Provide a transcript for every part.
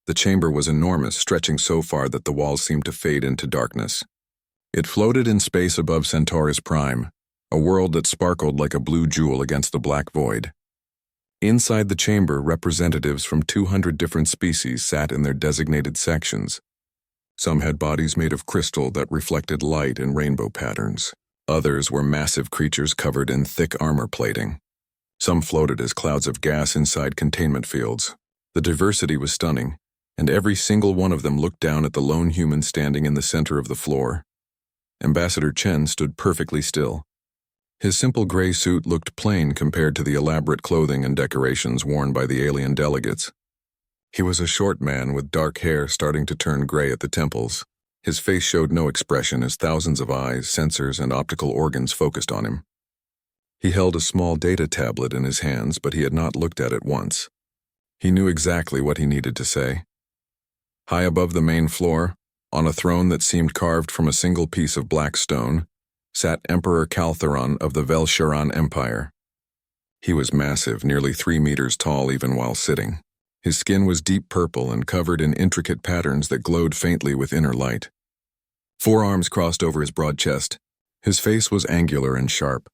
The chamber was enormous, stretching so far that the walls seemed to fade into darkness. It floated in space above Centaurus Prime, a world that sparkled like a blue jewel against the black void. Inside the chamber, representatives from 200 different species sat in their designated sections. Some had bodies made of crystal that reflected light in rainbow patterns. Others were massive creatures covered in thick armor plating. Some floated as clouds of gas inside containment fields. The diversity was stunning, and every single one of them looked down at the lone human standing in the center of the floor. Ambassador Chen stood perfectly still. His simple gray suit looked plain compared to the elaborate clothing and decorations worn by the alien delegates. He was a short man with dark hair starting to turn gray at the temples. His face showed no expression as thousands of eyes, sensors, and optical organs focused on him. He held a small data tablet in his hands, but he had not looked at it once. He knew exactly what he needed to say. High above the main floor, on a throne that seemed carved from a single piece of black stone, sat Emperor Caltheron of the Velsharan Empire. He was massive, nearly 3 meters tall even while sitting. His skin was deep purple and covered in intricate patterns that glowed faintly with inner light. 4 arms crossed over his broad chest. His face was angular and sharp,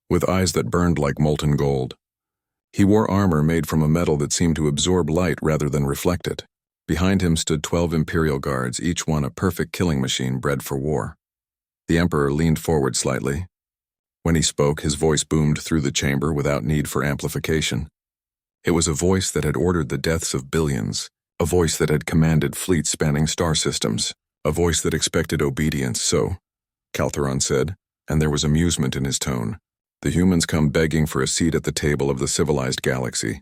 with eyes that burned like molten gold. He wore armor made from a metal that seemed to absorb light rather than reflect it. Behind him stood 12 Imperial guards, each one a perfect killing machine bred for war. The Emperor leaned forward slightly. When he spoke, his voice boomed through the chamber without need for amplification. It was a voice that had ordered the deaths of billions, a voice that had commanded fleets spanning star systems, a voice that expected obedience. So, Caltheron said, and there was amusement in his tone, the humans come begging for a seat at the table of the civilized galaxy.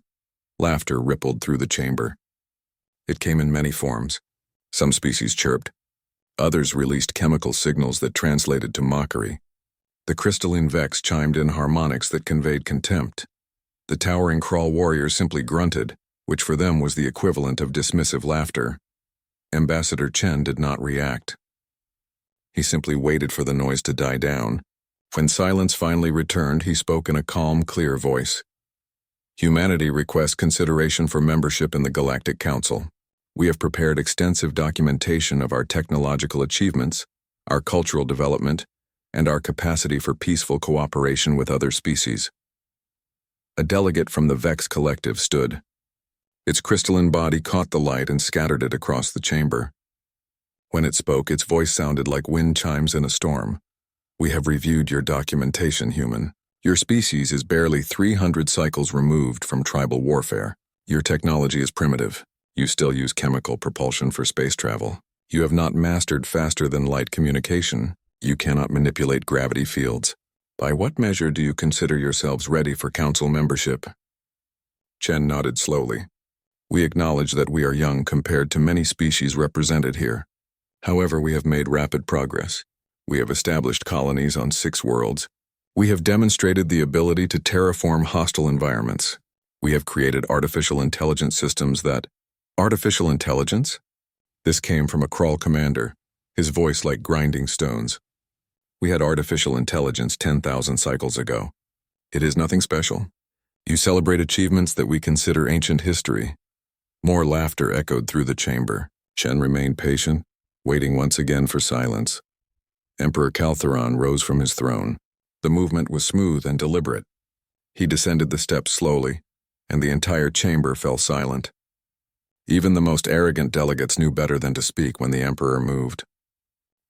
Laughter rippled through the chamber. It came in many forms. Some species chirped. Others released chemical signals that translated to mockery. The crystalline Vex chimed in harmonics that conveyed contempt. The towering Crawl warrior simply grunted, which for them was the equivalent of dismissive laughter. Ambassador Chen did not react. He simply waited for the noise to die down. When silence finally returned, he spoke in a calm, clear voice. Humanity requests consideration for membership in the Galactic Council. We have prepared extensive documentation of our technological achievements, our cultural development, and our capacity for peaceful cooperation with other species. A delegate from the Vex Collective stood. Its crystalline body caught the light and scattered it across the chamber. When it spoke, its voice sounded like wind chimes in a storm. We have reviewed your documentation, human. Your species is barely 300 cycles removed from tribal warfare. Your technology is primitive. You still use chemical propulsion for space travel. You have not mastered faster-than-light communication. You cannot manipulate gravity fields. By what measure do you consider yourselves ready for council membership? Chen nodded slowly. We acknowledge that we are young compared to many species represented here. However, we have made rapid progress. We have established colonies on 6 worlds. We have demonstrated the ability to terraform hostile environments. We have created artificial intelligence systems that... Artificial intelligence? This came from a Crawl commander, his voice like grinding stones. We had artificial intelligence 10,000 cycles ago. It is nothing special. You celebrate achievements that we consider ancient history. More laughter echoed through the chamber. Chen remained patient, waiting once again for silence. Emperor Caltheron rose from his throne. The movement was smooth and deliberate. He descended the steps slowly, and the entire chamber fell silent. Even the most arrogant delegates knew better than to speak when the Emperor moved.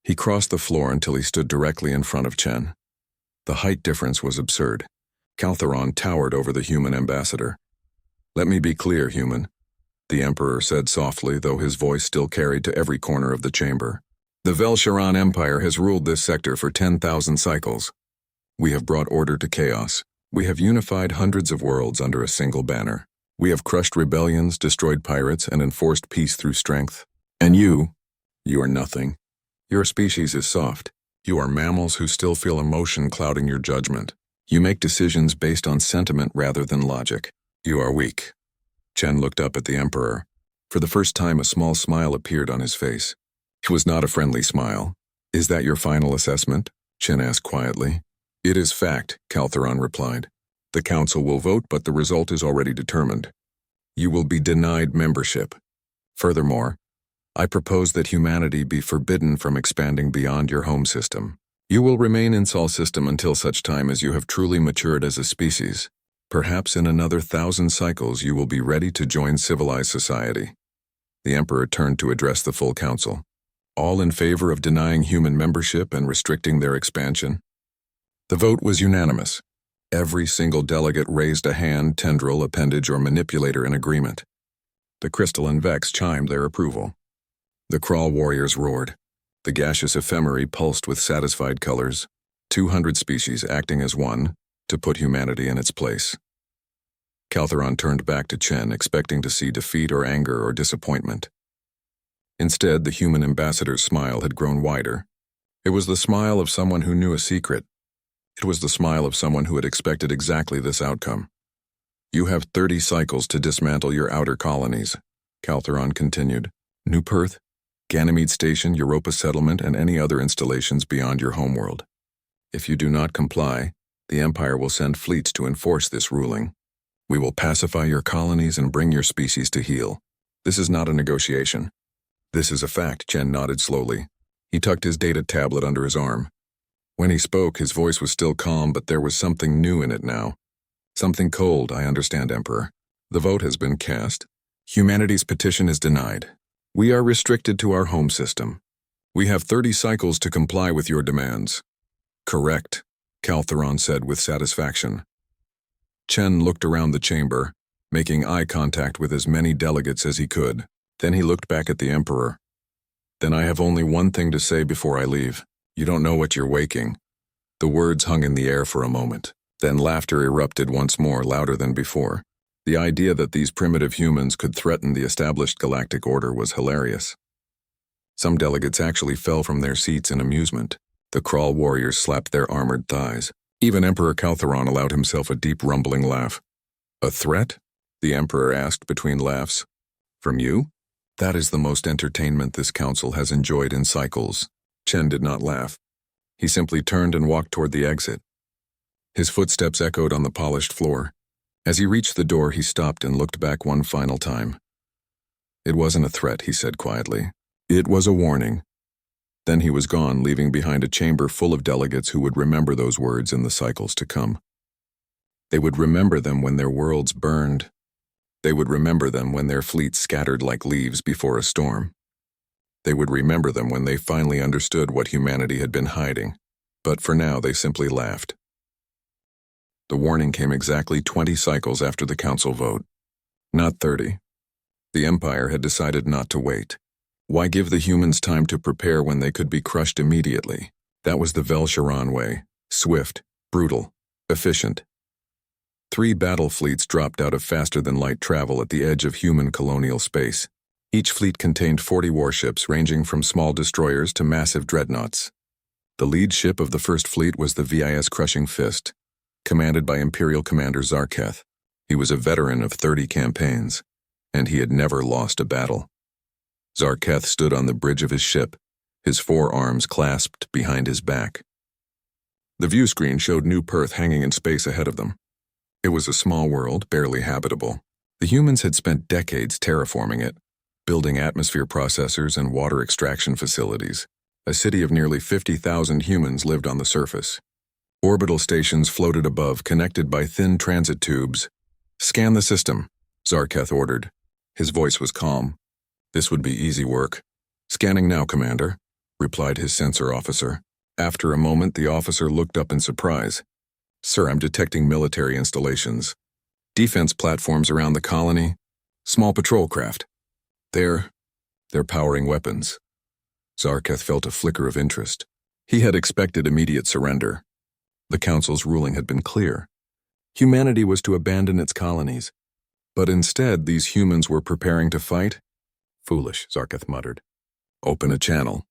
He crossed the floor until he stood directly in front of Chen. The height difference was absurd. Caltheron towered over the human ambassador. Let me be clear, human, the Emperor said softly, though his voice still carried to every corner of the chamber. The Velsharan Empire has ruled this sector for 10,000 cycles. We have brought order to chaos. We have unified hundreds of worlds under a single banner. We have crushed rebellions, destroyed pirates, and enforced peace through strength. And you are nothing. Your species is soft. You are mammals who still feel emotion clouding your judgment. You make decisions based on sentiment rather than logic. You are weak. Chen looked up at the Emperor. For the first time, a small smile appeared on his face. It was not a friendly smile. Is that your final assessment? Chen asked quietly. It is fact, Caltheron replied. The council will vote, but the result is already determined. You will be denied membership. Furthermore, I propose that humanity be forbidden from expanding beyond your home system. You will remain in Sol system until such time as you have truly matured as a species. Perhaps in another 1,000 cycles you will be ready to join civilized society. The Emperor turned to address the full council. All in favor of denying human membership and restricting their expansion? The vote was unanimous. Every single delegate raised a hand, tendril, appendage, or manipulator in agreement. The crystalline Vex chimed their approval. The crawl warriors roared. The gaseous ephemerae pulsed with satisfied colors, 200 species acting as one, to put humanity in its place. Caltheron turned back to Chen, expecting to see defeat or anger or disappointment. Instead, the human ambassador's smile had grown wider. It was the smile of someone who knew a secret. It was the smile of someone who had expected exactly this outcome. You have 30 cycles to dismantle your outer colonies, Caltheron continued. New Perth, Ganymede Station, Europa Settlement, and any other installations beyond your homeworld. If you do not comply, the Empire will send fleets to enforce this ruling. We will pacify your colonies and bring your species to heel. This is not a negotiation. This is a fact, Chen nodded slowly. He tucked his data tablet under his arm. When he spoke, his voice was still calm, but there was something new in it now. Something cold, I understand, Emperor. The vote has been cast. Humanity's petition is denied. We are restricted to our home system. We have 30 cycles to comply with your demands. Correct, Caltheron said with satisfaction. Chen looked around the chamber, making eye contact with as many delegates as he could. Then he looked back at the Emperor. Then I have only one thing to say before I leave. You don't know what you're waking. The words hung in the air for a moment. Then laughter erupted once more, louder than before. The idea that these primitive humans could threaten the established galactic order was hilarious. Some delegates actually fell from their seats in amusement. The crawl warriors slapped their armored thighs. Even Emperor Caltheron allowed himself a deep rumbling laugh. A threat? The Emperor asked between laughs. From you? That is the most entertainment this council has enjoyed in cycles. Chen did not laugh. He simply turned and walked toward the exit. His footsteps echoed on the polished floor. As he reached the door, he stopped and looked back one final time. It wasn't a threat, he said quietly. It was a warning. Then he was gone, leaving behind a chamber full of delegates who would remember those words in the cycles to come. They would remember them when their worlds burned. They would remember them when their fleets scattered like leaves before a storm. They would remember them when they finally understood what humanity had been hiding. But for now, they simply laughed. The warning came exactly 20 cycles after the council vote. Not 30. The Empire had decided not to wait. Why give the humans time to prepare when they could be crushed immediately? That was the Velcheron way. Swift, brutal, efficient. 3 battle fleets dropped out of faster-than-light travel at the edge of human colonial space. Each fleet contained 40 warships ranging from small destroyers to massive dreadnoughts. The lead ship of the first fleet was the VIS Crushing Fist, commanded by Imperial Commander Zarketh. He was a veteran of 30 campaigns, and he had never lost a battle. Zarketh stood on the bridge of his ship, his 4 arms clasped behind his back. The view screen showed New Perth hanging in space ahead of them. It was a small world, barely habitable. The humans had spent decades terraforming it, building atmosphere processors and water extraction facilities. A city of nearly 50,000 humans lived on the surface. Orbital stations floated above, connected by thin transit tubes. Scan the system, Zarketh ordered. His voice was calm. This would be easy work. Scanning now, Commander, replied his sensor officer. After a moment, the officer looked up in surprise. Sir, I'm detecting military installations. Defense platforms around the colony. Small patrol craft. They're powering weapons. Zarketh felt a flicker of interest. He had expected immediate surrender. The Council's ruling had been clear. Humanity was to abandon its colonies. But instead, these humans were preparing to fight? Foolish, Zarketh muttered. Open a channel.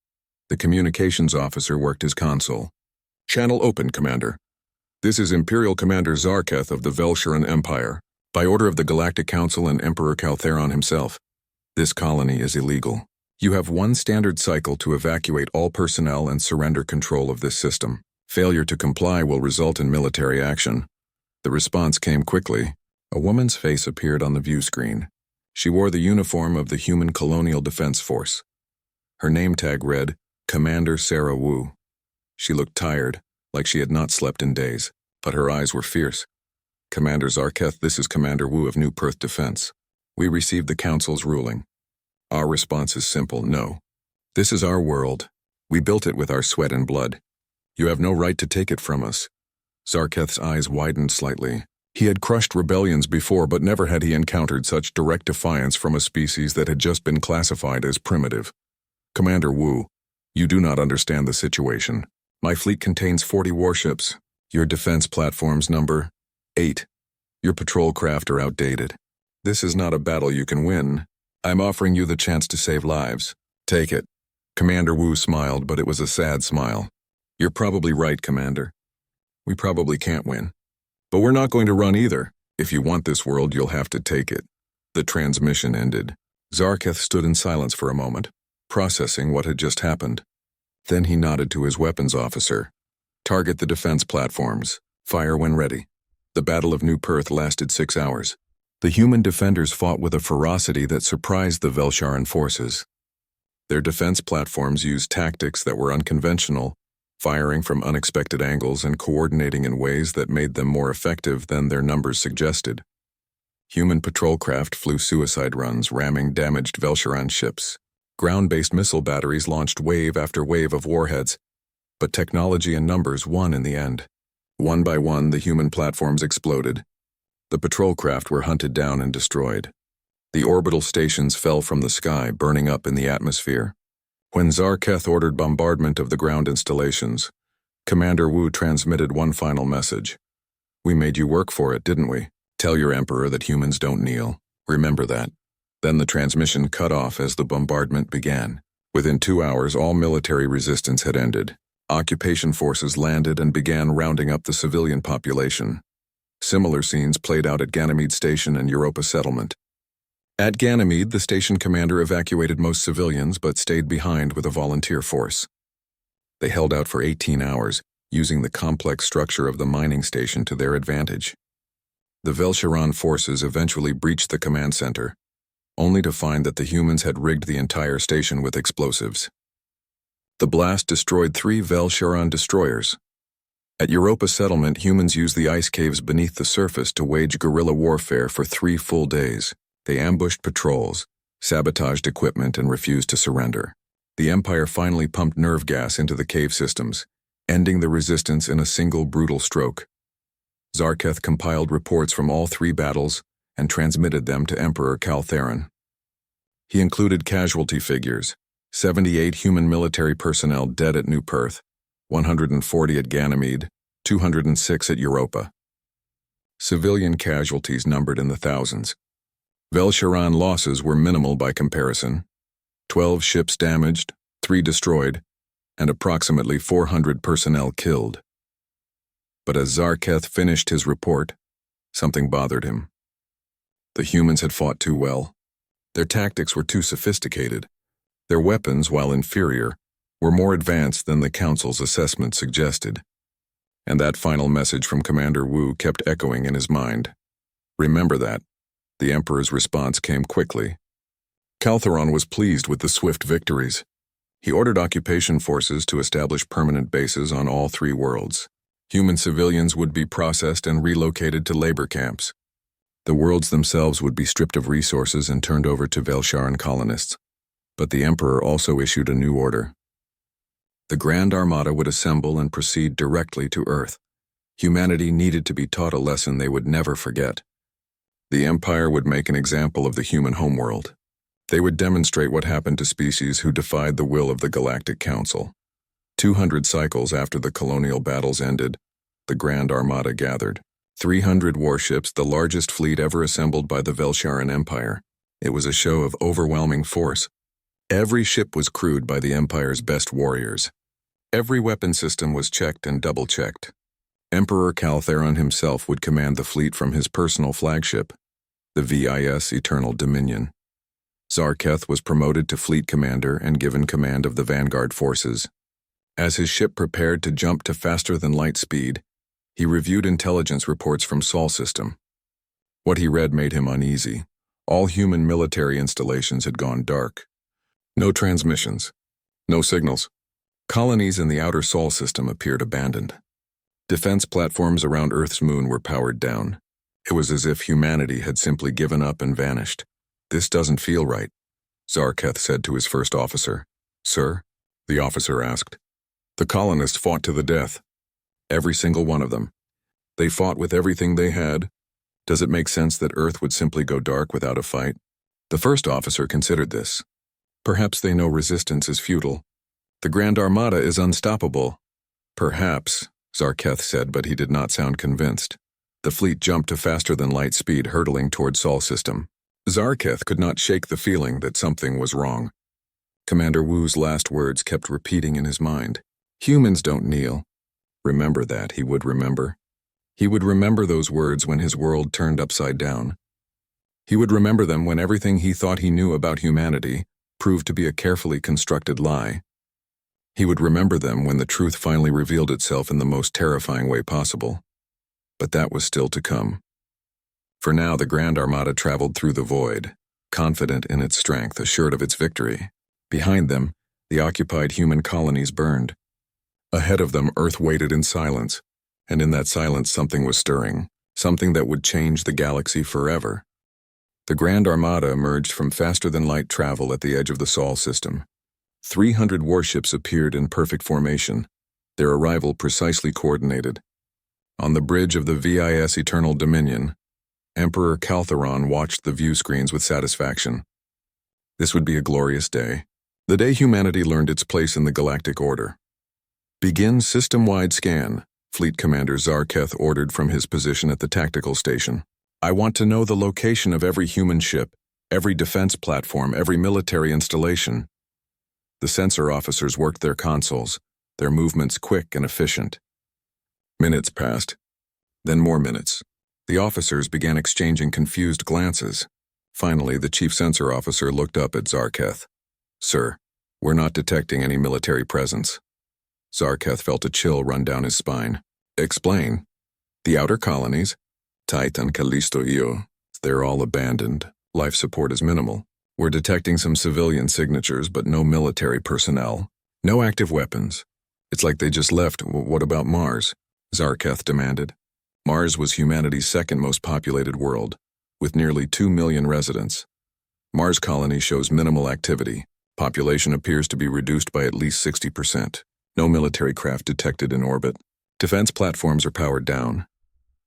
The communications officer worked his console. Channel open, Commander. This is Imperial Commander Zarketh of the Velcheron Empire, by order of the Galactic Council and Emperor Caltheron himself. This colony is illegal. You have 1 standard cycle to evacuate all personnel and surrender control of this system. Failure to comply will result in military action. The response came quickly. A woman's face appeared on the view screen. She wore the uniform of the Human Colonial Defense Force. Her name tag read, Commander Sarah Wu. She looked tired, like she had not slept in days, but her eyes were fierce. Commander Zarketh, this is Commander Wu of New Perth Defense. We received the Council's ruling. Our response is simple, no. This is our world. We built it with our sweat and blood. You have no right to take it from us. Zarketh's eyes widened slightly. He had crushed rebellions before, but never had he encountered such direct defiance from a species that had just been classified as primitive. Commander Wu, you do not understand the situation. My fleet contains 40 warships. Your defense platforms number 8. Your patrol craft are outdated. This is not a battle you can win. I'm offering you the chance to save lives. Take it. Commander Wu smiled, but it was a sad smile. You're probably right, Commander. We probably can't win. But we're not going to run either. If you want this world, you'll have to take it. The transmission ended. Zarketh stood in silence for a moment, processing what had just happened. Then he nodded to his weapons officer. Target the defense platforms. Fire when ready. The Battle of New Perth lasted 6 hours. The human defenders fought with a ferocity that surprised the Velsharan forces. Their defense platforms used tactics that were unconventional, firing from unexpected angles and coordinating in ways that made them more effective than their numbers suggested. Human patrol craft flew suicide runs, ramming damaged Velsharan ships. Ground-based missile batteries launched wave after wave of warheads, but technology and numbers won in the end. One by one, the human platforms exploded. The patrol craft were hunted down and destroyed. The orbital stations fell from the sky, burning up in the atmosphere. When Zarketh ordered bombardment of the ground installations, Commander Wu transmitted one final message. We made you work for it, didn't we? Tell your Emperor that humans don't kneel. Remember that. Then the transmission cut off as the bombardment began. Within 2 hours, all military resistance had ended. Occupation forces landed and began rounding up the civilian population. Similar scenes played out at Ganymede Station and Europa Settlement. At Ganymede, the station commander evacuated most civilians but stayed behind with a volunteer force. They held out for 18 hours, using the complex structure of the mining station to their advantage. The Velsharan forces eventually breached the command center, only to find that the humans had rigged the entire station with explosives. The blast destroyed 3 Velsharan destroyers. At Europa Settlement, humans used the ice caves beneath the surface to wage guerrilla warfare for 3 full days. They ambushed patrols, sabotaged equipment, and refused to surrender. The Empire finally pumped nerve gas into the cave systems, ending the resistance in a single brutal stroke. Zarketh compiled reports from all 3 battles and transmitted them to Emperor Caltheron. He included casualty figures: 78 human military personnel dead at New Perth, 140 at Ganymede, 206 at Europa. Civilian casualties numbered in the thousands. Velsharan losses were minimal by comparison: 12 ships damaged, 3 destroyed, and approximately 400 personnel killed. But as Zarketh finished his report, something bothered him. The humans had fought too well. Their tactics were too sophisticated. Their weapons, while inferior, were more advanced than the Council's assessment suggested. And that final message from Commander Wu kept echoing in his mind. Remember that. The Emperor's response came quickly. Caltheron was pleased with the swift victories. He ordered occupation forces to establish permanent bases on all 3 worlds. Human civilians would be processed and relocated to labor camps. The worlds themselves would be stripped of resources and turned over to Velsharan colonists. But the Emperor also issued a new order. The Grand Armada would assemble and proceed directly to Earth. Humanity needed to be taught a lesson they would never forget. The Empire would make an example of the human homeworld. They would demonstrate what happened to species who defied the will of the Galactic Council. 200 cycles after the colonial battles ended, the Grand Armada gathered. 300 warships, the largest fleet ever assembled by the Velsharan Empire. It was a show of overwhelming force. Every ship was crewed by the Empire's best warriors. Every weapon system was checked and double-checked. Emperor Caltheron himself would command the fleet from his personal flagship, the VIS Eternal Dominion. Zarketh was promoted to fleet commander and given command of the vanguard forces. As his ship prepared to jump to faster-than-light speed, he reviewed intelligence reports from Sol System. What he read made him uneasy. All human military installations had gone dark. No transmissions. No signals. Colonies in the outer Sol system appeared abandoned. Defense platforms around Earth's moon were powered down. It was as if humanity had simply given up and vanished. "This doesn't feel right," Zarketh said to his first officer. "Sir?" the officer asked. "The colonists fought to the death. Every single one of them. They fought with everything they had. Does it make sense that Earth would simply go dark without a fight?" The first officer considered this. "Perhaps they know resistance is futile. The Grand Armada is unstoppable." "Perhaps," Zarketh said, but he did not sound convinced. The fleet jumped to faster-than-light speed, hurtling toward Sol system. Zarketh could not shake the feeling that something was wrong. Commander Wu's last words kept repeating in his mind. "Humans don't kneel." Remember that, he would remember. He would remember those words when his world turned upside down. He would remember them when everything he thought he knew about humanity proved to be a carefully constructed lie. He would remember them when the truth finally revealed itself in the most terrifying way possible. But that was still to come. For now, the Grand Armada traveled through the void, confident in its strength, assured of its victory. Behind them, the occupied human colonies burned. Ahead of them, Earth waited in silence, and in that silence something was stirring, something that would change the galaxy forever. The Grand Armada emerged from faster-than-light travel at the edge of the Sol system. 300 warships appeared in perfect formation, their arrival precisely coordinated. On the bridge of the VIS Eternal Dominion, Emperor Caltheron watched the view screens with satisfaction. This would be a glorious day. The day humanity learned its place in the galactic order. "Begin system-wide scan," Fleet Commander Zarketh ordered from his position at the tactical station. "I want to know the location of every human ship, every defense platform, every military installation." The sensor officers worked their consoles, their movements quick and efficient. Minutes passed, then more minutes. The officers began exchanging confused glances. Finally, the chief sensor officer looked up at Zarketh. "Sir, we're not detecting any military presence." Zarketh felt a chill run down his spine. "Explain." "The outer colonies, Titan, Callisto, Io, they're all abandoned. Life support is minimal. We're detecting some civilian signatures, but no military personnel. No active weapons. It's like they just left. What about Mars?" Zarketh demanded. Mars was humanity's second most populated world, with nearly 2 million residents. Mars colony shows minimal activity. Population appears to be reduced by at least 60%. No military craft detected in orbit. Defense platforms are powered down.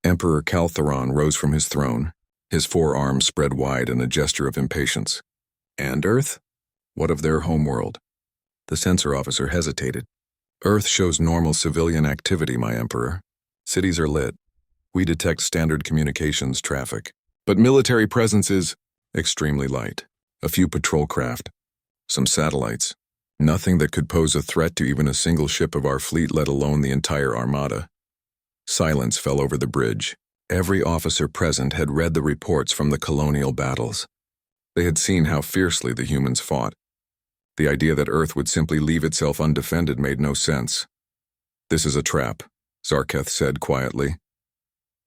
Emperor Caltheron rose from his throne, his forearms spread wide in a gesture of impatience. "And Earth? What of their homeworld?" The sensor officer hesitated. "Earth shows normal civilian activity, my Emperor. Cities are lit. We detect standard communications traffic. But military presence is extremely light. A few patrol craft. Some satellites. Nothing that could pose a threat to even a single ship of our fleet, let alone the entire armada." Silence fell over the bridge. Every officer present had read the reports from the colonial battles. They had seen how fiercely the humans fought. The idea that Earth would simply leave itself undefended made no sense. "This is a trap," Zarketh said quietly.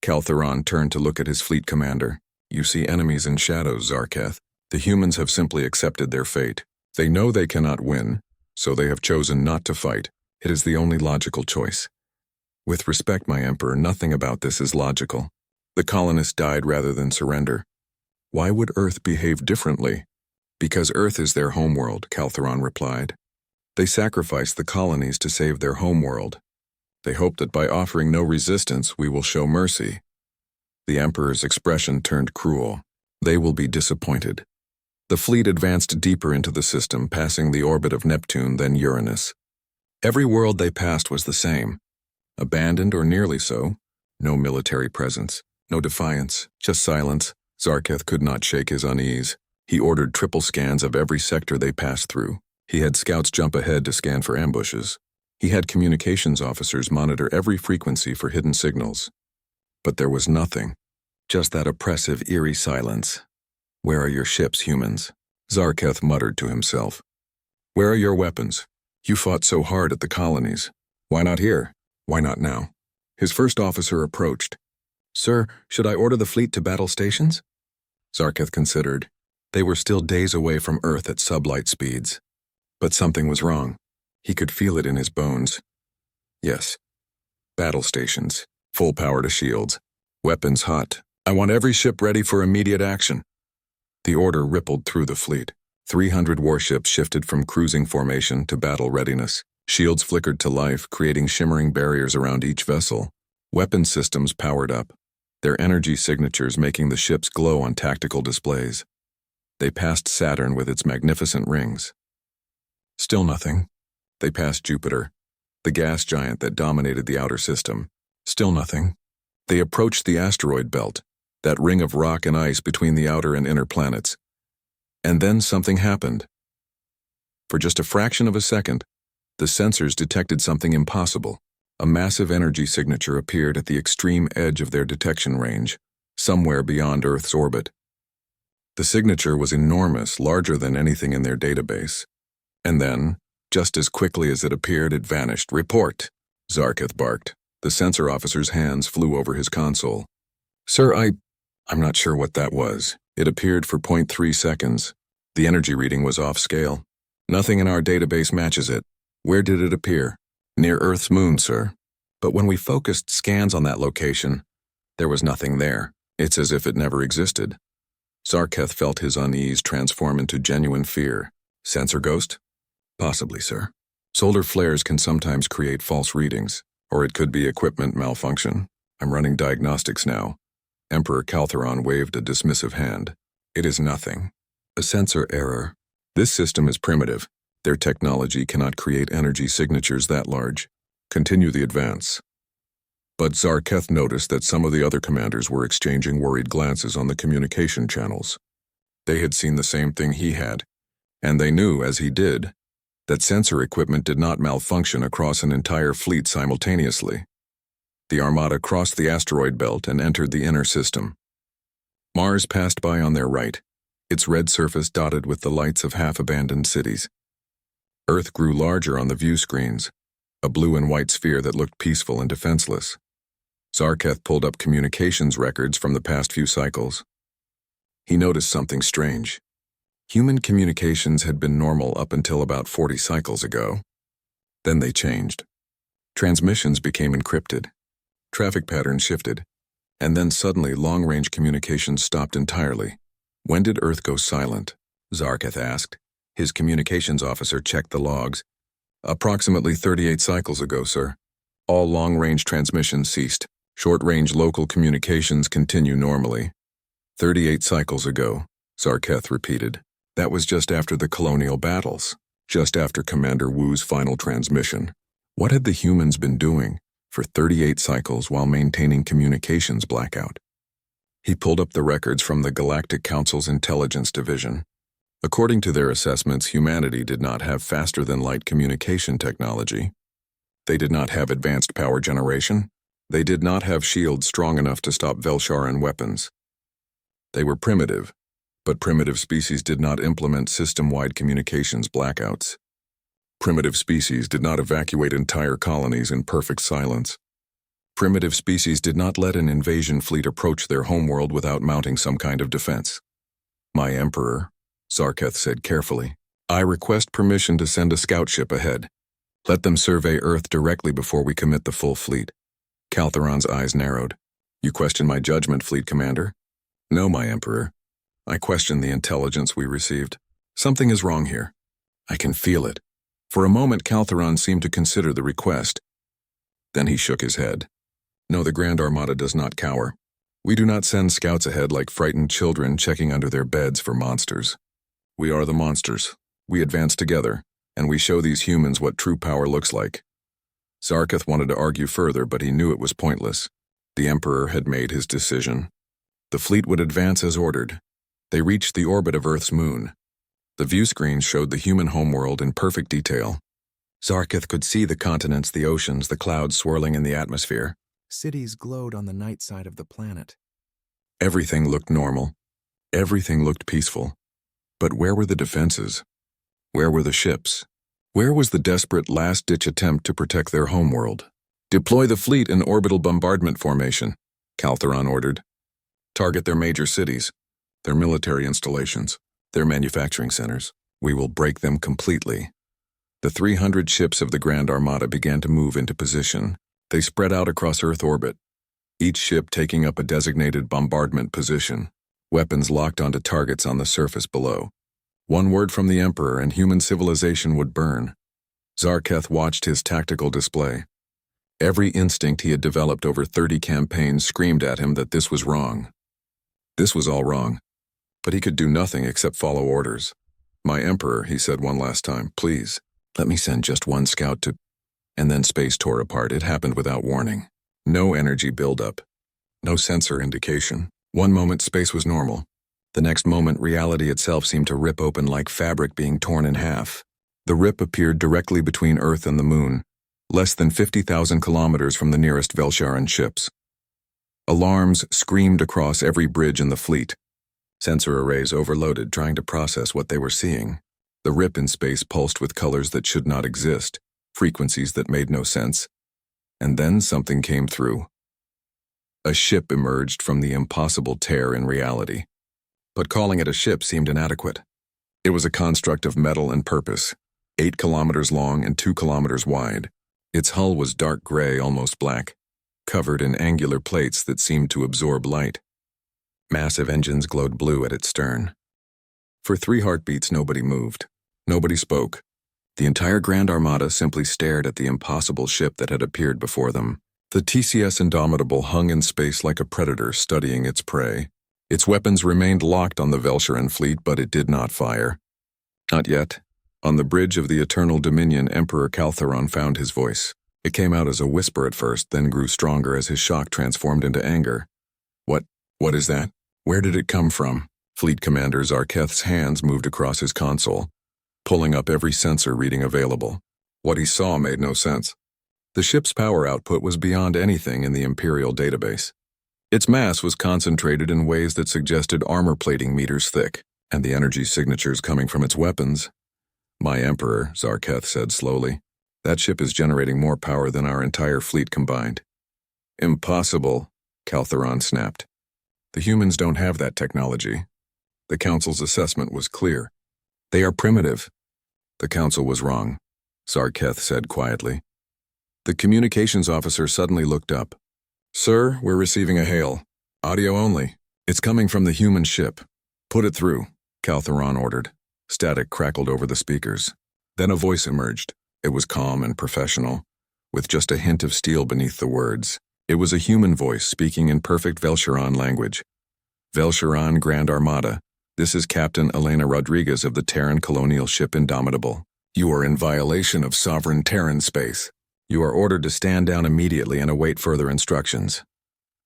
Caltheron turned to look at his fleet commander. "You see enemies in shadows, Zarketh. The humans have simply accepted their fate. They know they cannot win, so they have chosen not to fight. It is the only logical choice." "With respect, my Emperor, nothing about this is logical. The colonists died rather than surrender. Why would Earth behave differently?" "Because Earth is their homeworld," Caltheron replied. "They sacrificed the colonies to save their homeworld. They hope that by offering no resistance, we will show mercy." The Emperor's expression turned cruel. "They will be disappointed." The fleet advanced deeper into the system, passing the orbit of Neptune, then Uranus. Every world they passed was the same. Abandoned or nearly so. No military presence. No defiance. Just silence. Zarketh could not shake his unease. He ordered triple scans of every sector they passed through. He had scouts jump ahead to scan for ambushes. He had communications officers monitor every frequency for hidden signals. But there was nothing. Just that oppressive, eerie silence. "Where are your ships, humans?" Zarketh muttered to himself. "Where are your weapons? You fought so hard at the colonies. Why not here? Why not now?" His first officer approached. "Sir, should I order the fleet to battle stations?" Zarketh considered. They were still days away from Earth at sublight speeds. But something was wrong. He could feel it in his bones. Yes. Battle stations. Full power to shields. Weapons hot. I want every ship ready for immediate action. The order rippled through the fleet. 300 warships shifted from cruising formation to battle readiness. Shields flickered to life, creating shimmering barriers around each vessel. Weapon systems powered up, their energy signatures making the ships glow on tactical displays. They passed Saturn with its magnificent rings. Still nothing. They passed Jupiter, the gas giant that dominated the outer system. Still nothing. They approached the asteroid belt, that ring of rock and ice between the outer and inner planets. And then something happened. For just a fraction of a second, the sensors detected something impossible. A massive energy signature appeared at the extreme edge of their detection range, somewhere beyond Earth's orbit. The signature was enormous, larger than anything in their database. And then, just as quickly as it appeared, it vanished. Report, Zarketh barked. The sensor officer's hands flew over his console. Sir, I'm not sure what that was. It appeared for 0.3 seconds. The energy reading was off scale. Nothing in our database matches it. Where did it appear? Near Earth's moon, sir. But when we focused scans on that location, there was nothing there. It's as if it never existed. Zarketh felt his unease transform into genuine fear. Sensor ghost? Possibly, sir. Solar flares can sometimes create false readings, or it could be equipment malfunction. I'm running diagnostics now. Emperor Caltheron waved a dismissive hand. It is nothing. A sensor error. This system is primitive. Their technology cannot create energy signatures that large. Continue the advance. But Zarketh noticed that some of the other commanders were exchanging worried glances on the communication channels. They had seen the same thing he had, and they knew, as he did, that sensor equipment did not malfunction across an entire fleet simultaneously. The armada crossed the asteroid belt and entered the inner system. Mars passed by on their right, its red surface dotted with the lights of half-abandoned cities. Earth grew larger on the view screens, a blue and white sphere that looked peaceful and defenseless. Zarketh pulled up communications records from the past few cycles. He noticed something strange. Human communications had been normal up until about 40 cycles ago. Then they changed. Transmissions became encrypted. Traffic patterns shifted. And then suddenly long-range communications stopped entirely. When did Earth go silent? Zarketh asked. His communications officer checked the logs. Approximately 38 cycles ago, sir. All long-range transmissions ceased. Short-range local communications continue normally. 38 cycles ago, Zarketh repeated. That was just after the colonial battles, just after Commander Wu's final transmission. What had the humans been doing for 38 cycles while maintaining communications blackout? He pulled up the records from the Galactic Council's Intelligence Division. According to their assessments, humanity did not have faster-than-light communication technology. They did not have advanced power generation. They did not have shields strong enough to stop Velsharan weapons. They were primitive, but primitive species did not implement system-wide communications blackouts. Primitive species did not evacuate entire colonies in perfect silence. Primitive species did not let an invasion fleet approach their homeworld without mounting some kind of defense. My Emperor, Zarketh said carefully, I request permission to send a scout ship ahead. Let them survey Earth directly before we commit the full fleet. Caltheron's eyes narrowed. You question my judgment, Fleet Commander? No, my Emperor. I question the intelligence we received. Something is wrong here. I can feel it. For a moment, Caltheron seemed to consider the request. Then he shook his head. No, the Grand Armada does not cower. We do not send scouts ahead like frightened children checking under their beds for monsters. We are the monsters. We advance together, and we show these humans what true power looks like. Zarketh wanted to argue further, but he knew it was pointless. The Emperor had made his decision. The fleet would advance as ordered. They reached the orbit of Earth's moon. The view screen showed the human homeworld in perfect detail. Zarketh could see the continents, the oceans, the clouds swirling in the atmosphere. Cities glowed on the night side of the planet. Everything looked normal. Everything looked peaceful. But where were the defenses? Where were the ships? Where was the desperate last-ditch attempt to protect their homeworld? Deploy the fleet in orbital bombardment formation, Caltheron ordered. Target their major cities. They're military installations. They're manufacturing centers. We will break them completely. The 300 ships of the Grand Armada began to move into position. They spread out across Earth orbit, each ship taking up a designated bombardment position, weapons locked onto targets on the surface below. One word from the Emperor and human civilization would burn. Zarketh watched his tactical display. Every instinct he had developed over 30 campaigns screamed at him that this was wrong. This was all wrong, but he could do nothing except follow orders. "My Emperor," he said one last time, "please, let me send just one scout to—" And then space tore apart. It happened without warning. No energy buildup. No sensor indication. One moment space was normal. The next moment reality itself seemed to rip open like fabric being torn in half. The rip appeared directly between Earth and the Moon, less than 50,000 kilometers from the nearest Velsharan ships. Alarms screamed across every bridge in the fleet. Sensor arrays overloaded, trying to process what they were seeing. The rip in space pulsed with colors that should not exist, frequencies that made no sense. And then something came through. A ship emerged from the impossible tear in reality. But calling it a ship seemed inadequate. It was a construct of metal and purpose, 8 kilometers long and 2 kilometers wide. Its hull was dark gray, almost black, covered in angular plates that seemed to absorb light. Massive engines glowed blue at its stern. For 3 heartbeats, nobody moved. Nobody spoke. The entire Grand Armada simply stared at the impossible ship that had appeared before them. The TCS Indomitable hung in space like a predator studying its prey. Its weapons remained locked on the Velsharan fleet, but it did not fire. Not yet. On the bridge of the Eternal Dominion, Emperor Caltheron found his voice. It came out as a whisper at first, then grew stronger as his shock transformed into anger. What is that? Where did it come from?" Fleet Commander Zarketh's hands moved across his console, pulling up every sensor reading available. What he saw made no sense. The ship's power output was beyond anything in the Imperial database. Its mass was concentrated in ways that suggested armor plating meters thick, and the energy signatures coming from its weapons. "My Emperor," Zarketh said slowly, "that ship is generating more power than our entire fleet combined." "Impossible," Caltheron snapped. "The humans don't have that technology." The Council's assessment was clear. "They are primitive." The Council was wrong, Zarketh said quietly. The communications officer suddenly looked up. "Sir, we're receiving a hail. Audio only. It's coming from the human ship." "Put it through," Caltheron ordered. Static crackled over the speakers. Then a voice emerged. It was calm and professional, with just a hint of steel beneath the words. It was a human voice speaking in perfect Velsharan language. "Velsharan Grand Armada. This is Captain Elena Rodriguez of the Terran colonial ship Indomitable. You are in violation of sovereign Terran space. You are ordered to stand down immediately and await further instructions."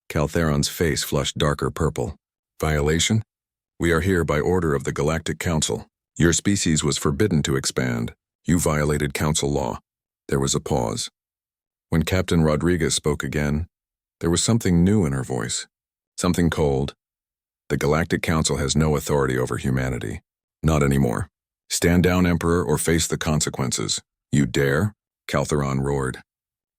Caltheron's face flushed darker purple. "Violation? We are here by order of the Galactic Council. Your species was forbidden to expand. You violated Council law." There was a pause. When Captain Rodriguez spoke again, there was something new in her voice. Something cold. "The Galactic Council has no authority over humanity. Not anymore. Stand down, Emperor, or face the consequences." "You dare?" Caltheron roared.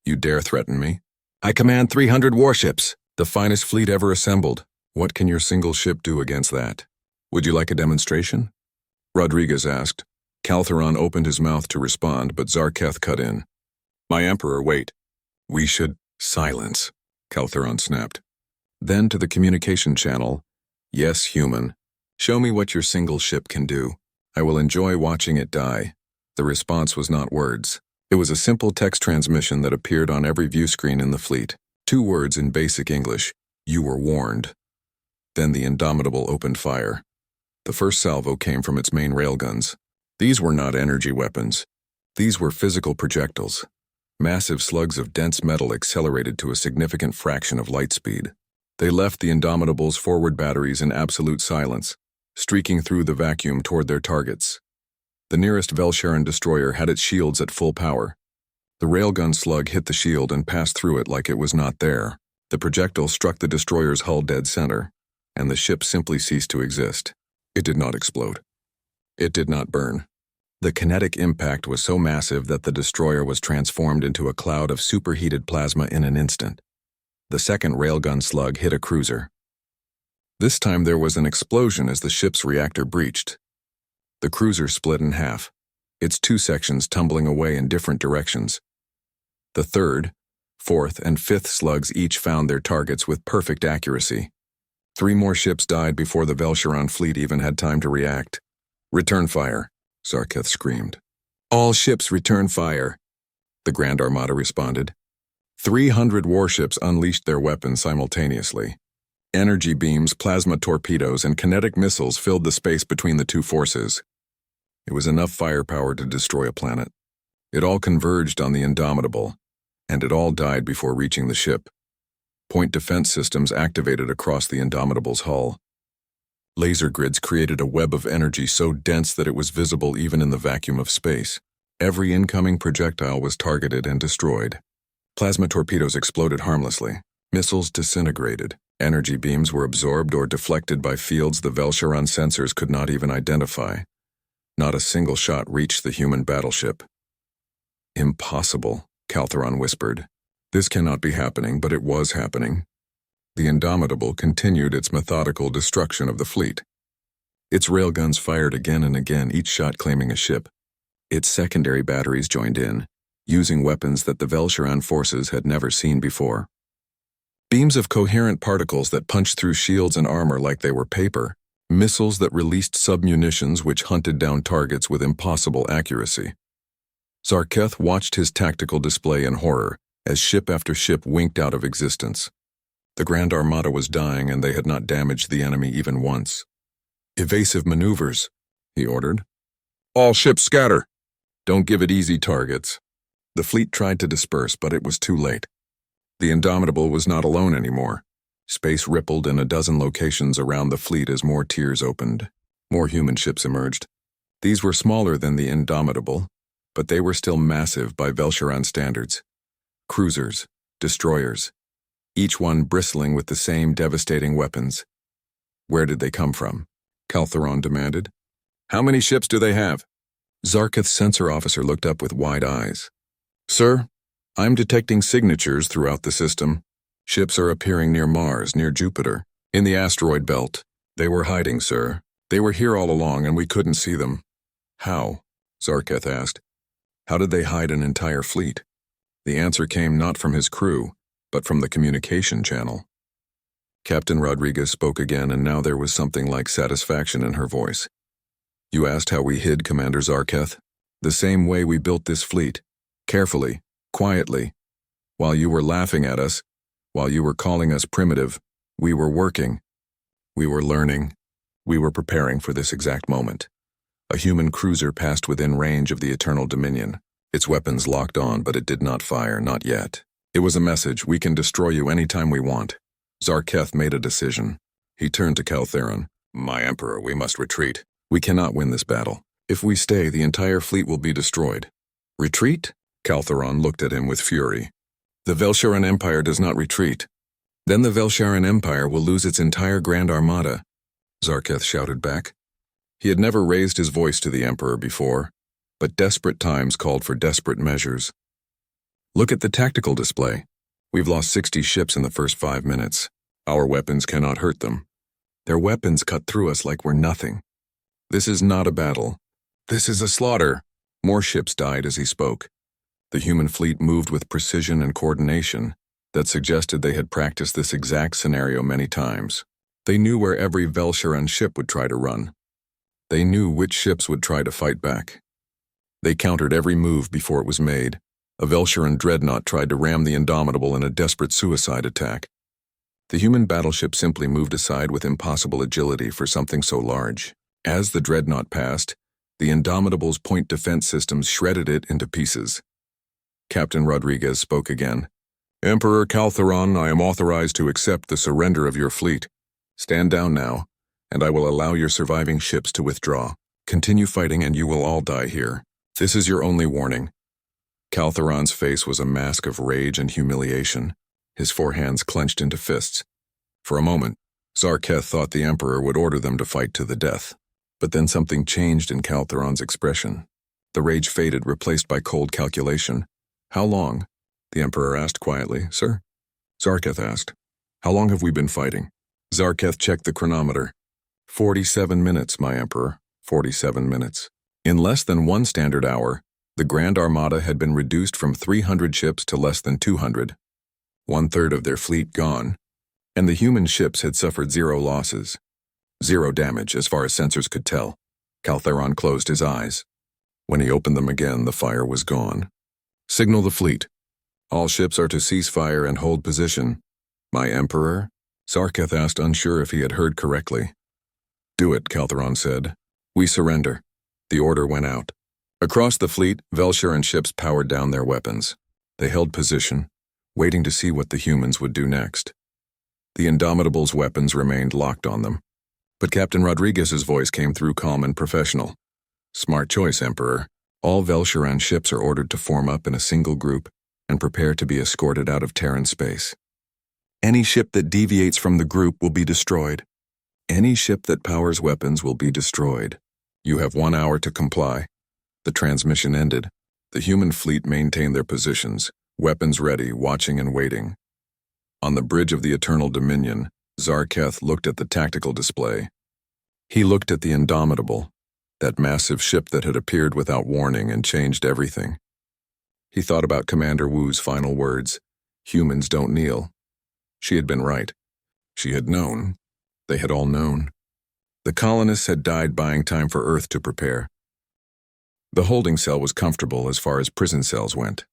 "You dare threaten me?" "I command 300 warships, the finest fleet ever assembled. What can your single ship do against that? Would you like a demonstration?" Rodriguez asked. Caltheron opened his mouth to respond, but Zarketh cut in. "My Emperor, wait. We should—" "Silence," Caltheron snapped. Then to the communication channel, "Yes, human. Show me what your single ship can do. I will enjoy watching it die." The response was not words. It was a simple text transmission that appeared on every view screen in the fleet. 2 words in basic English: "You were warned." Then the Indomitable opened fire. The first salvo came from its main railguns. These were not energy weapons. These were physical projectiles. Massive slugs of dense metal accelerated to a significant fraction of light speed. They left the Indomitable's forward batteries in absolute silence, streaking through the vacuum toward their targets. The nearest Velsharan destroyer had its shields at full power. The railgun slug hit the shield and passed through it like it was not there. The projectile struck the destroyer's hull dead center, and the ship simply ceased to exist. It did not explode. It did not burn. The kinetic impact was so massive that the destroyer was transformed into a cloud of superheated plasma in an instant. The second railgun slug hit a cruiser. This time there was an explosion as the ship's reactor breached. The cruiser split in half, its two sections tumbling away in different directions. The third, fourth, and fifth slugs each found their targets with perfect accuracy. 3 more ships died before the Velcheron fleet even had time to react. "Return fire," Zarketh screamed. "All ships return fire," the Grand Armada responded. 300 warships unleashed their weapons simultaneously. Energy beams, plasma torpedoes, and kinetic missiles filled the space between the two forces. It was enough firepower to destroy a planet. It all converged on the Indomitable, and it all died before reaching the ship. Point defense systems activated across the Indomitable's hull. Laser grids created a web of energy so dense that it was visible even in the vacuum of space. Every incoming projectile was targeted and destroyed. Plasma torpedoes exploded harmlessly. Missiles disintegrated. Energy beams were absorbed or deflected by fields the Velcheron sensors could not even identify. Not a single shot reached the human battleship. "Impossible," Caltheron whispered. "This cannot be happening," but it was happening. The Indomitable continued its methodical destruction of the fleet. Its railguns fired again and again, each shot claiming a ship. Its secondary batteries joined in, using weapons that the Velcheron forces had never seen before. Beams of coherent particles that punched through shields and armor like they were paper, missiles that released submunitions which hunted down targets with impossible accuracy. Zarketh watched his tactical display in horror as ship after ship winked out of existence. The Grand Armada was dying and they had not damaged the enemy even once. "Evasive maneuvers," he ordered. "All ships scatter. Don't give it easy targets." The fleet tried to disperse, but it was too late. The Indomitable was not alone anymore. Space rippled in a dozen locations around the fleet as more tiers opened. More human ships emerged. These were smaller than the Indomitable, but they were still massive by Velcheron standards. Cruisers, destroyers, each one bristling with the same devastating weapons. "Where did they come from?" Caltheron demanded. "How many ships do they have?" Zarketh's sensor officer looked up with wide eyes. "Sir, I'm detecting signatures throughout the system. Ships are appearing near Mars, near Jupiter, in the asteroid belt. They were hiding, sir. They were here all along and we couldn't see them." "How?" Zarketh asked. "How did they hide an entire fleet?" The answer came not from his crew, but from the communication channel. Captain Rodriguez spoke again, and now there was something like satisfaction in her voice. "You asked how we hid, Commander Zarketh? The same way we built this fleet. Carefully, quietly. While you were laughing at us, while you were calling us primitive, we were working. We were learning. We were preparing for this exact moment." A human cruiser passed within range of the Eternal Dominion. Its weapons locked on, but it did not fire, not yet. It was a message: "We can destroy you anytime we want." Zarketh made a decision. He turned to Caltheron. "My Emperor, we must retreat. We cannot win this battle. If we stay, the entire fleet will be destroyed." "Retreat?" Caltheron looked at him with fury. "The Velcheron Empire does not retreat. Then the Velcheron Empire will lose its entire Grand Armada," Zarketh shouted back. He had never raised his voice to the Emperor before, but desperate times called for desperate measures. "Look at the tactical display. We've lost 60 ships in the first 5 minutes. Our weapons cannot hurt them. Their weapons cut through us like we're nothing. This is not a battle. This is a slaughter." More ships died as he spoke. The human fleet moved with precision and coordination that suggested they had practiced this exact scenario many times. They knew where every Velcheron ship would try to run. They knew which ships would try to fight back. They countered every move before it was made. A Velcheron dreadnought tried to ram the Indomitable in a desperate suicide attack. The human battleship simply moved aside with impossible agility for something so large. As the dreadnought passed, the Indomitable's point defense systems shredded it into pieces. Captain Rodriguez spoke again. "Emperor Caltheron, I am authorized to accept the surrender of your fleet. Stand down now, and I will allow your surviving ships to withdraw. Continue fighting and you will all die here. This is your only warning." Caltheron's face was a mask of rage and humiliation, his 4 hands clenched into fists. For a moment, Zarketh thought the Emperor would order them to fight to the death. But then something changed in Caltheron's expression. The rage faded, replaced by cold calculation. "How long?" the Emperor asked quietly. "Sir?" Zarketh asked. "How long have we been fighting?" Zarketh checked the chronometer. 47 minutes, my Emperor. 47 minutes. In less than 1 standard hour, the Grand Armada had been reduced from 300 ships to less than 200. 1/3 of their fleet gone, and the human ships had suffered 0 losses. 0 damage as far as sensors could tell. Caltheron closed his eyes. When he opened them again, the fire was gone. Signal the fleet. All ships are to cease fire and hold position. My Emperor? Zarketh asked, unsure if he had heard correctly. Do it, Caltheron said. We surrender. The order went out. Across the fleet, Velsharan ships powered down their weapons. They held position, waiting to see what the humans would do next. The Indomitable's weapons remained locked on them. But Captain Rodriguez's voice came through calm and professional. Smart choice, Emperor. All Velsharan ships are ordered to form up in a single group and prepare to be escorted out of Terran space. Any ship that deviates from the group will be destroyed. Any ship that powers weapons will be destroyed. You have 1 hour to comply. The transmission ended. The human fleet maintained their positions, weapons ready, watching and waiting. On the bridge of the Eternal Dominion, Zarketh looked at the tactical display. He looked at the Indomitable, that massive ship that had appeared without warning and changed everything. He thought about Commander Wu's final words, "Humans don't kneel." She had been right. She had known. They had all known. The colonists had died buying time for Earth to prepare. The holding cell was comfortable as far as prison cells went.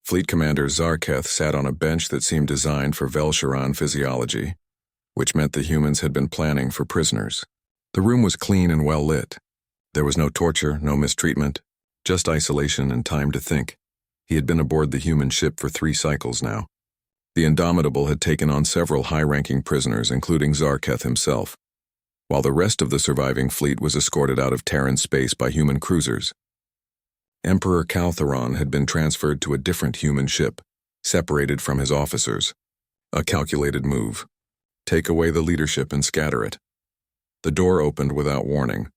Fleet Commander Zarketh sat on a bench that seemed designed for Velsharan physiology, which meant the humans had been planning for prisoners. The room was clean and well lit. There was no torture, no mistreatment, just isolation and time to think. He had been aboard the human ship for 3 cycles now. The Indomitable had taken on several high-ranking prisoners, including Zarketh himself, while the rest of the surviving fleet was escorted out of Terran space by human cruisers. Emperor Caltheron had been transferred to a different human ship, separated from his officers. A calculated move. Take away the leadership and scatter it. The door opened without warning.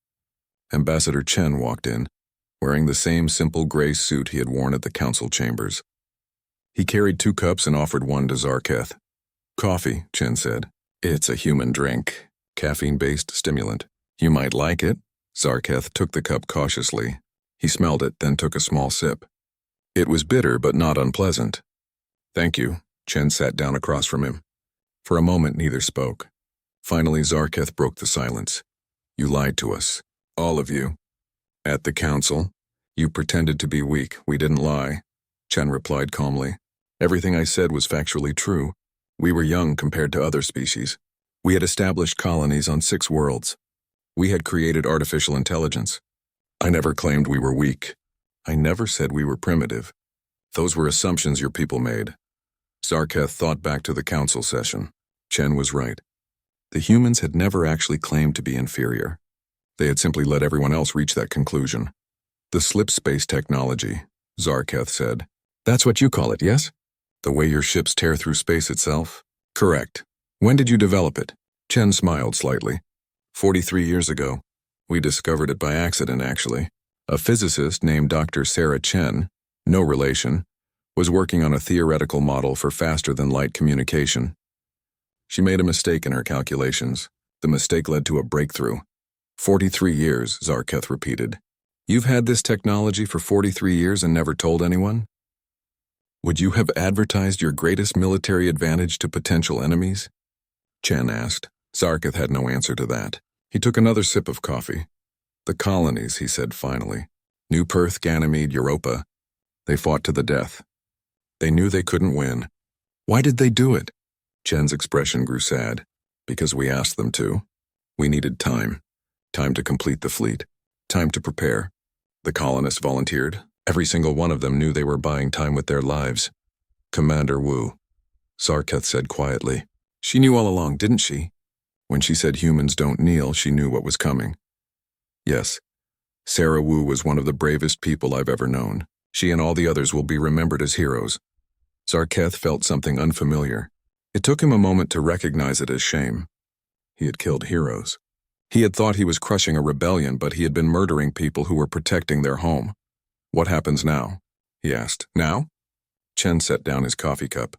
Ambassador Chen walked in, wearing the same simple gray suit he had worn at the council chambers. He carried 2 cups and offered one to Zarketh. Coffee, Chen said. It's a human drink. Caffeine-based stimulant. You might like it. Zarketh took the cup cautiously. He smelled it, then took a small sip. It was bitter, but not unpleasant. Thank you. Chen sat down across from him. For a moment, neither spoke. Finally, Zarketh broke the silence. You lied to us. All of you. At the council. You pretended to be weak. We didn't lie. Chen replied calmly. Everything I said was factually true. We were young compared to other species. We had established colonies on 6 worlds. We had created artificial intelligence. I never claimed we were weak. I never said we were primitive. Those were assumptions your people made. Zarketh thought back to the council session. Chen was right. The humans had never actually claimed to be inferior. They had simply let everyone else reach that conclusion. The slip space technology, Zarketh said. That's what you call it, yes? The way your ships tear through space itself? Correct. When did you develop it? Chen smiled slightly. 43 years ago. We discovered it by accident, actually. A physicist named Dr. Sarah Chen, no relation, was working on a theoretical model for faster-than-light communication. She made a mistake in her calculations. The mistake led to a breakthrough. 43 years, Zarketh repeated. You've had this technology for 43 years and never told anyone? Would you have advertised your greatest military advantage to potential enemies? Chen asked. Zarketh had no answer to that. He took another sip of coffee. The colonies, he said finally. New Perth, Ganymede, Europa. They fought to the death. They knew they couldn't win. Why did they do it? Chen's expression grew sad. Because we asked them to. We needed time. Time to complete the fleet. Time to prepare. The colonists volunteered. Every single one of them knew they were buying time with their lives. Commander Wu. Zarketh said quietly. She knew all along, didn't she? When she said humans don't kneel, she knew what was coming. Yes. Sarah Wu was one of the bravest people I've ever known. She and all the others will be remembered as heroes. Zarketh felt something unfamiliar. It took him a moment to recognize it as shame. He had killed heroes. He had thought he was crushing a rebellion, but he had been murdering people who were protecting their home. What happens now? He asked. Now? Chen set down his coffee cup.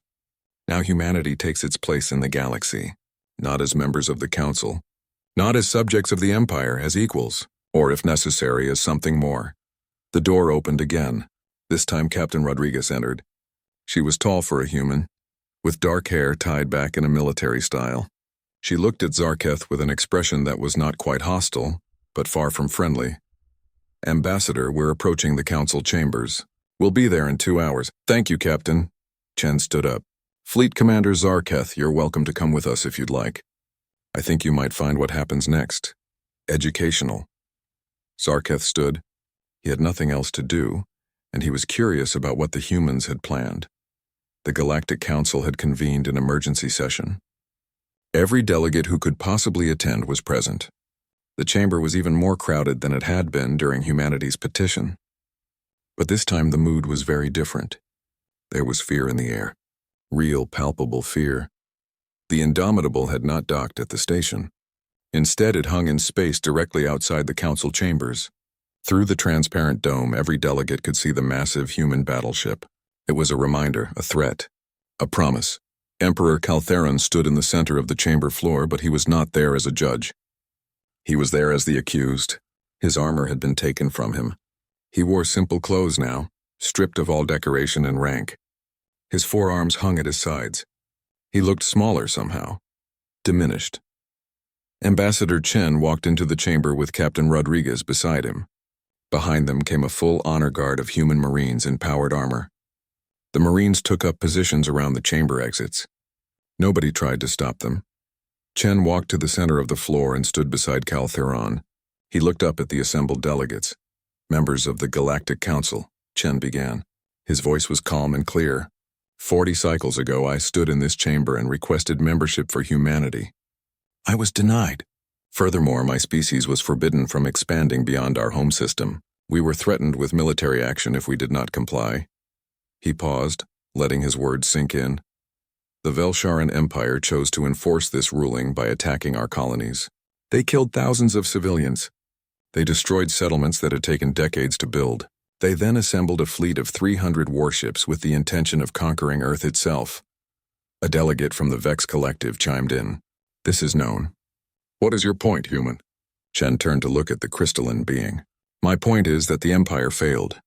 Now humanity takes its place in the galaxy. not as members of the Council, not as subjects of the Empire, as equals, or if necessary, as something more. The door opened again. This time Captain Rodriguez entered. She was tall for a human, with dark hair tied back in a military style. She looked at Zarketh with an expression that was not quite hostile, but far from friendly. "Ambassador, we're approaching the Council chambers. We'll be there in 2 hours." "Thank you, Captain." Chen stood up. "Fleet Commander Zarketh, you're welcome to come with us if you'd like. I think you might find what happens next educational." Zarketh stood. He had nothing else to do, and he was curious about what the humans had planned. The Galactic Council had convened an emergency session. Every delegate who could possibly attend was present. The chamber was even more crowded than it had been during humanity's petition. But this time the mood was very different. There was fear in the air. Real, palpable fear. The Indomitable had not docked at the station. Instead, it hung in space directly outside the Council chambers. Through the transparent dome, every delegate could see the massive human battleship. It was a reminder, a threat, a promise. Emperor Caltheron stood in the center of the chamber floor, but he was not there as a judge. He was there as the accused. His armor had been taken from him. He wore simple clothes now, stripped of all decoration and rank. His forearms hung at his sides. He looked smaller somehow, diminished. Ambassador Chen walked into the chamber with Captain Rodriguez beside him. Behind them came a full honor guard of human Marines in powered armor. The Marines took up positions around the chamber exits. Nobody tried to stop them. Chen walked to the center of the floor and stood beside Caltheron. He looked up at the assembled delegates. "Members of the Galactic Council," Chen began. His voice was calm and clear. 40 cycles ago, I stood in this chamber and requested membership for humanity. I was denied. Furthermore, my species was forbidden from expanding beyond our home system. We were threatened with military action if we did not comply. He paused, letting his words sink in. The Velsharan Empire chose to enforce this ruling by attacking our colonies. They killed thousands of civilians. They destroyed settlements that had taken decades to build. They then assembled a fleet of 300 warships with the intention of conquering Earth itself. A delegate from the Vex Collective chimed in. "This is known." "What is your point, human?" Chen turned to look at the crystalline being. "My point is that the Empire failed.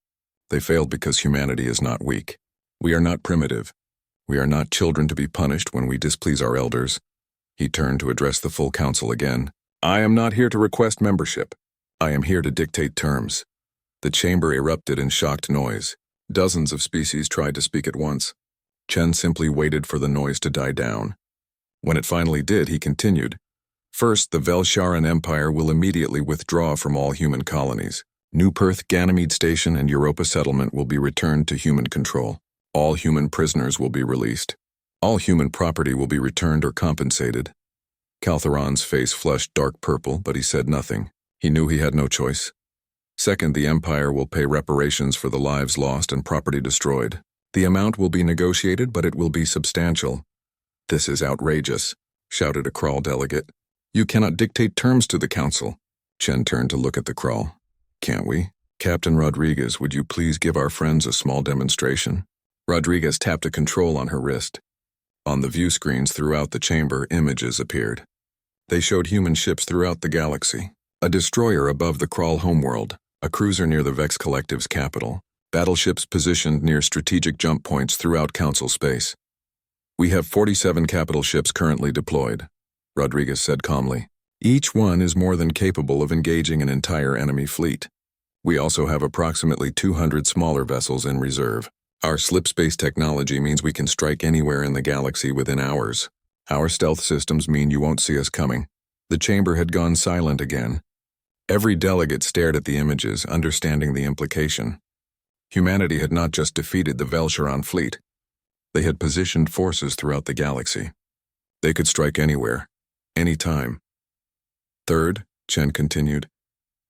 They failed because humanity is not weak. We are not primitive. We are not children to be punished when we displease our elders." He turned to address the full council again. "I am not here to request membership. I am here to dictate terms." The chamber erupted in shocked noise. Dozens of species tried to speak at once. Chen simply waited for the noise to die down. When it finally did, he continued. "First, the Velsharan Empire will immediately withdraw from all human colonies. New Perth, Ganymede Station, and Europa Settlement will be returned to human control. All human prisoners will be released. All human property will be returned or compensated." Caltheron's face flushed dark purple, but he said nothing. He knew he had no choice. "Second, the Empire will pay reparations for the lives lost and property destroyed. The amount will be negotiated, but it will be substantial." "This is outrageous," shouted a Kral delegate. "You cannot dictate terms to the Council." Chen turned to look at the Kral. "Can't we? Captain Rodriguez, would you please give our friends a small demonstration?" Rodriguez tapped a control on her wrist. On the view screens throughout the chamber, images appeared. They showed human ships throughout the galaxy. A destroyer above the Kral homeworld, a cruiser near the Vex Collective's capital, battleships positioned near strategic jump points throughout Council space. "We have 47 capital ships currently deployed," Rodriguez said calmly. "Each one is more than capable of engaging an entire enemy fleet. We also have approximately 200 smaller vessels in reserve. Our slipspace technology means we can strike anywhere in the galaxy within hours. Our stealth systems mean you won't see us coming." The chamber had gone silent again. Every delegate stared at the images, understanding the implication. Humanity had not just defeated the Velsharan fleet. They had positioned forces throughout the galaxy. They could strike anywhere, anytime. "Third," Chen continued,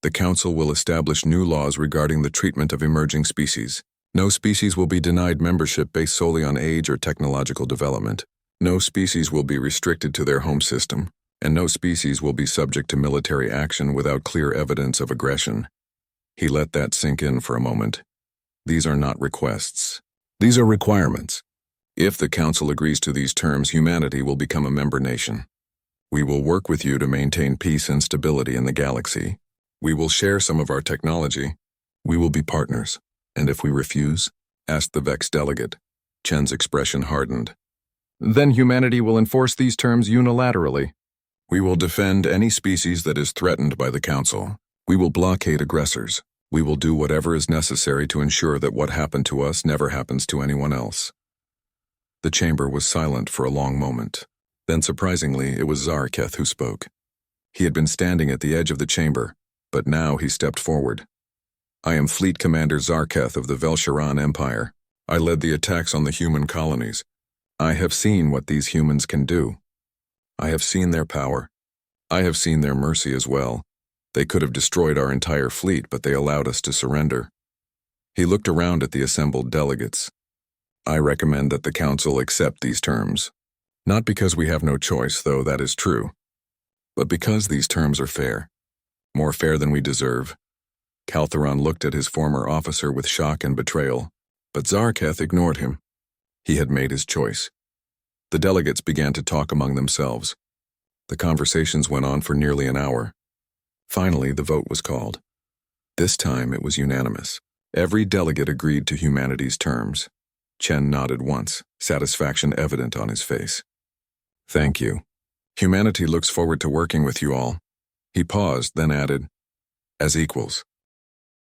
"the Council will establish new laws regarding the treatment of emerging species. No species will be denied membership based solely on age or technological development. No species will be restricted to their home system, and no species will be subject to military action without clear evidence of aggression." He let that sink in for a moment. "These are not requests. These are requirements. If the Council agrees to these terms, humanity will become a member nation. We will work with you to maintain peace and stability in the galaxy. We will share some of our technology. We will be partners. And if we refuse? Asked the vexed delegate. Chen's expression hardened. Then humanity will enforce these terms unilaterally. We will defend any species that is threatened by the Council. We will blockade aggressors. We will do whatever is necessary to ensure that what happened to us never happens to anyone else. The chamber was silent for a long moment. Then, surprisingly, it was Zarketh who spoke. He had been standing at the edge of the chamber, but now he stepped forward. I am Fleet Commander Zarketh of the Velsharan Empire. I led the attacks on the human colonies. I have seen what these humans can do. I have seen their power. I have seen their mercy as well. They could have destroyed our entire fleet, but they allowed us to surrender. He looked around at the assembled delegates. I recommend that the Council accept these terms. Not because we have no choice, though that is true, but because these terms are fair. More fair than we deserve. Kaltheron looked at his former officer with shock and betrayal, but Zarketh ignored him. He had made his choice. The delegates began to talk among themselves. The conversations went on for nearly an hour. Finally, the vote was called. This time it was unanimous. Every delegate agreed to humanity's terms. Chen nodded once, satisfaction evident on his face. Thank you. Humanity looks forward to working with you all. He paused, then added, as equals.